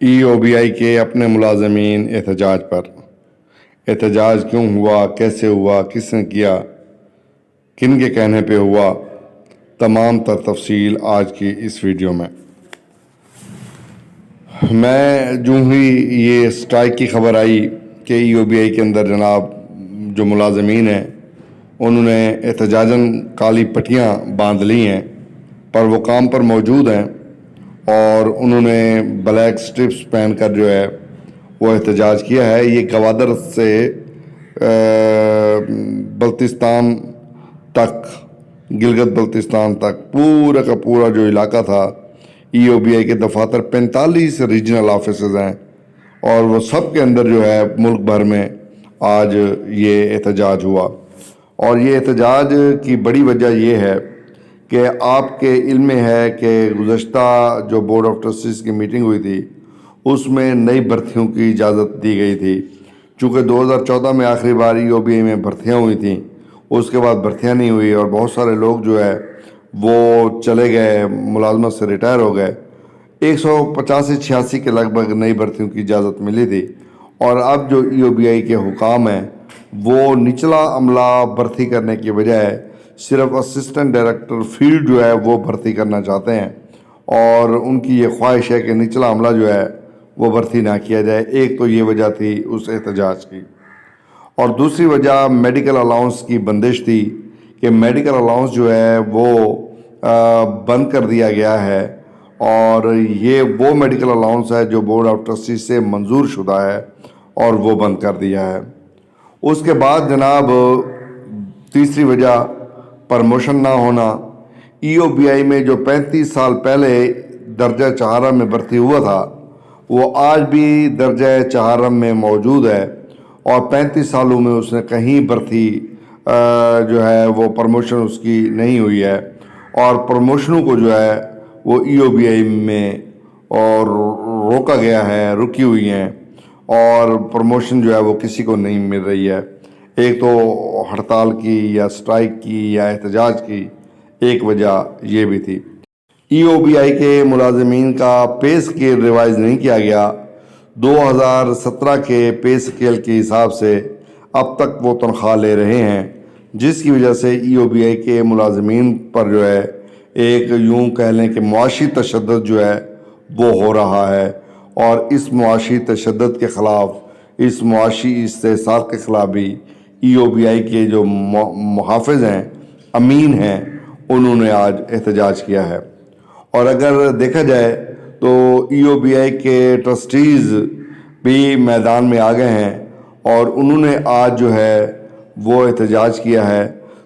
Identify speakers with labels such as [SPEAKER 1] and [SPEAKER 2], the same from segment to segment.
[SPEAKER 1] EOBI के अपने मुलाजमीन एहतजाज पर। एहतजाज क्यों हुआ, कैसे हुआ, किसने किया, किन के कहने पे हुआ, तमाम तर तफसील आज की इस वीडियो में। मैं जो ही ये स्ट्राइक की खबर आई कि EOBI के अंदर जनाब जो मुलाजमीन हैं उन्होंने एहतजाजन काली पट्टियाँ बांध ली हैं, पर वो काम पर मौजूद हैं और उन्होंने ब्लैक स्ट्रिप्स पहनकर जो है वो एहतजाज किया है। ये गवादर से बल्तिस्तान तक, गिलगित बल्तिस्तान तक पूरा का पूरा जो इलाका था, EOBI के दफातर 45 रीजनल ऑफिसेज हैं और वो सब के अंदर जो है मुल्क भर में आज ये एहतजाज हुआ। और ये एहतजाज की बड़ी वजह ये है कि आपके इल्म में है कि गुज़श्ता जो बोर्ड ऑफ ट्रस्टीज़ की मीटिंग हुई थी उसमें नई भर्तियों की इजाज़त दी गई थी। चूँकि 2014 में आखिरी बार EOBI में भर्तियाँ हुई थी, उसके बाद भर्तियाँ नहीं हुई और बहुत सारे लोग जो है वो चले गए, मुलाजमत से रिटायर हो गए। 185-86 के लगभग नई भर्तियों की इजाज़त मिली थी और अब जो EOBI के हुकाम हैं वो निचला अमला भर्ती करने की बजाय सिर्फ असिस्टेंट डायरेक्टर फील्ड जो है वो भर्ती करना चाहते हैं और उनकी ये ख्वाहिश है कि निचला अमला जो है वो भर्ती ना किया जाए। एक तो ये वजह थी उस एहतजाज की, और दूसरी वजह मेडिकल अलाउंस की बंदिश थी कि मेडिकल अलाउंस जो है वो बंद कर दिया गया है और ये वो मेडिकल अलाउंस है जो बोर्ड ऑफ ट्रस्टीज से मंजूर शुदा है और वो बंद कर दिया है। उसके बाद जनाब तीसरी वजह प्रमोशन ना होना। EOBI में जो 35 साल पहले दर्जा चहारम में भर्ती हुआ था वो आज भी दर्जा चहारम में मौजूद है और 35 सालों में उसने कहीं भर्ती जो है वो प्रमोशन उसकी नहीं हुई है और प्रमोशनों को जो है वो EOBI में और रोका गया है, रुकी हुई हैं और प्रमोशन जो है वो किसी को नहीं मिल रही है। एक तो हड़ताल की या स्ट्राइक की या एहतजाज की एक वजह ये भी थी। EOBI के मुलाजमीन का पे स्केल रिवाइज नहीं किया गया। 2017 के पे स्केल के हिसाब से अब तक वो तनख्वाह ले रहे हैं, जिसकी वजह से EOBI के मुलाजमीन पर जो है एक यूं कह लें कि मुआशी तशद्दुद जो है वो हो रहा है और इस मुआशी तशद्दुद के ख़िलाफ़, इस मुआशी इस्तेहसाल के ख़िलाफ़ भी EOBI के जो मुहाफ़िज़ हैं, अमीन हैं, उन्होंने आज एहतजाज किया है। और अगर देखा जाए तो EOBI के ट्रस्टीज़ भी मैदान में आ गए हैं और उन्होंने आज जो है वो एहतजाज किया है।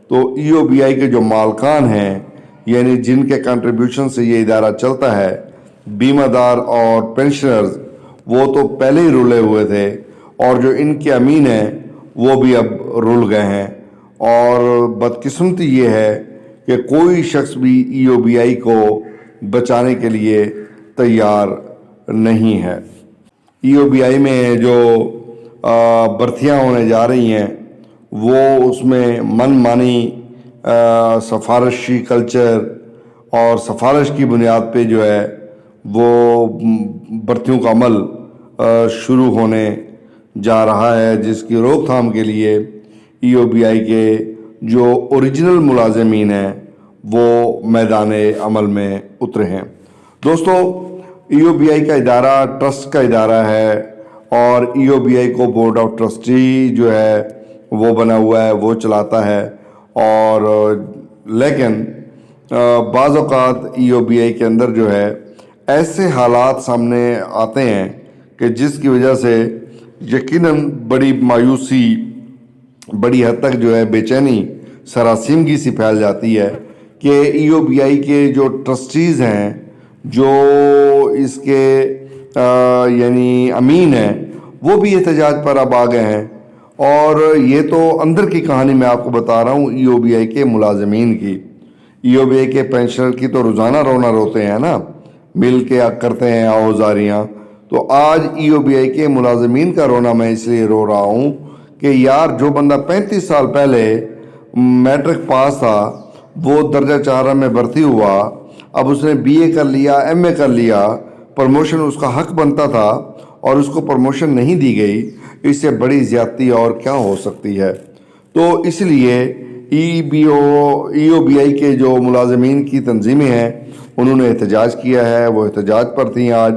[SPEAKER 1] तो EOBI के जो मालकान हैं, यानी जिनके कंट्रीब्यूशन से ये इदारा चलता है, बीमादार और पेंशनर्स, वो तो पहले ही रुले हुए थे और जो इनके अमीन हैं वो भी अब रुल गए हैं। और बदकिस्मती ये है कि कोई शख्स भी EOBI को बचाने के लिए तैयार नहीं है। EOBI में जो भर्तियाँ होने जा रही हैं वो उसमें मनमानी सफारशी कल्चर और सफारश की बुनियाद पे जो है वो भर्तियों का अमल शुरू होने जा रहा है, जिसकी रोकथाम के लिए EOBI के जो ओरिजिनल मुलाजमीन हैं वो मैदान अमल में उतरे हैं। दोस्तों, EOBI का इदारा ट्रस्ट का इदारा है और EOBI को बोर्ड ऑफ ट्रस्टी जो है वो बना हुआ है, वो चलाता है। और लेकिन बाज़ औक़ात EOBI के अंदर जो है ऐसे हालात सामने आते हैं कि जिसकी वजह से यकीनन बड़ी मायूसी, बड़ी हद तक जो है बेचैनी, सरासिमगी सी फैल जाती है कि EOBI के जो ट्रस्टीज़ हैं, जो इसके यानी अमीन हैं, वो भी एहतजाज पर अब आ गए हैं। और ये तो अंदर की कहानी मैं आपको बता रहा हूँ EOBI के मुलाजमीन की। EOBI के पेंशनर की तो रोज़ाना रोना रोते हैं ना, मिल के करते हैं आओजारियाँ। तो आज EOBI के मुलाजमीन का रोना मैं इसलिए रो रहा हूँ कि यार, जो बंदा 35 साल पहले मैट्रिक पास था वो दर्जा 4 में भर्ती हुआ, अब उसने BA कर लिया, MA कर लिया, प्रमोशन उसका हक बनता था और उसको प्रमोशन नहीं दी गई, इससे बड़ी ज़्यादती और क्या हो सकती है। तो इसलिए EOBI के जो मुलाजमीन की तंजीमें हैं उन्होंने एहतजाज किया है, वो एहतजाज पर थी आज,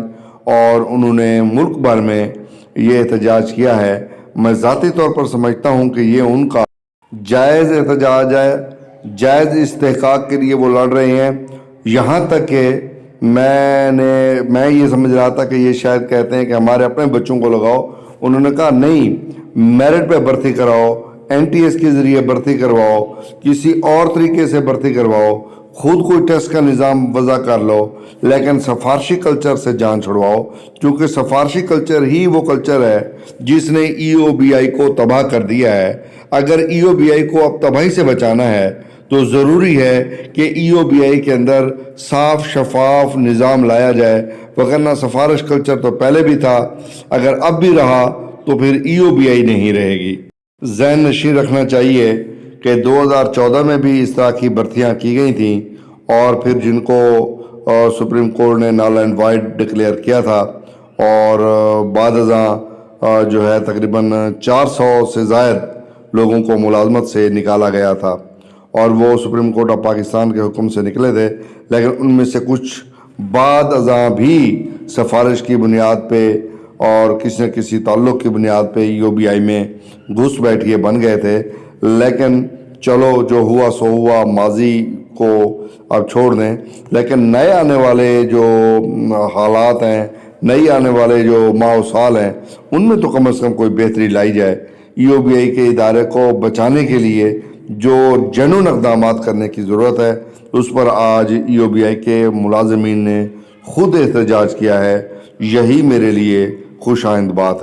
[SPEAKER 1] और उन्होंने मुल्क भर में ये एहतजाज किया है। मैं ज़ाती तौर पर समझता हूँ कि ये उनका जायज़ एहतजाज है, जायज़ इस्तेहकाक के लिए वो लड़ रहे हैं। यहाँ तक कि मैं ये समझ रहा था कि ये शायद कहते हैं कि हमारे अपने बच्चों को लगाओ, उन्होंने कहा नहीं, मेरिट पे भर्ती कराओ, NTS के ज़रिए भर्ती करवाओ, किसी और तरीके से भर्ती करवाओ, खुद कोई टेस्ट का निज़ाम वज़ा कर लो, लेकिन सफारशी कल्चर से जान छुड़वाओ, क्योंकि सफारशी कल्चर ही वो कल्चर है जिसने EOBI को तबाह कर दिया है। अगर EOBI को अब तबाही से बचाना है तो ज़रूरी है कि EOBI के अंदर साफ शफाफ निज़ाम लाया जाए, वगरना सफारश कल्चर तो पहले भी था, अगर अब भी रहा तो फिर EOBI नहीं रहेगी। ज़हन नशीं रखना चाहिए कि 2014 में भी इस तरह की भर्तियाँ की गई थीं और फिर जिनको सुप्रीम कोर्ट ने नल एंड वाइड डिक्लेयर किया था, और बाद अज़ां जो है तकरीबन 400 से ज़ायद लोगों को मुलाजमत से निकाला गया था, और वो सुप्रीम कोर्ट ऑफ पाकिस्तान के हुक्म से निकले थे। लेकिन उनमें से कुछ बाद अज़ां भी सिफारिश की बुनियाद पे और किसी न किसी ताल्लुक़ की बुनियाद पे EOBI में घुस बैठिए बन गए थे। लेकिन चलो, जो हुआ सो हुआ, माजी को अब छोड़ दें। लेकिन नए आने वाले जो हालात हैं, नई आने वाले जो माह साल हैं, उनमें तो कम से कम कोई बेहतरी लाई जाए। EOBI के इदारे को बचाने के लिए जो जेन्युइन इक़दामात करने की ज़रूरत है, उस पर आज EOBI के मुलाजमीन ने खुद एहतजाज किया है। यही मेरे लिए खुश आइंद बात है।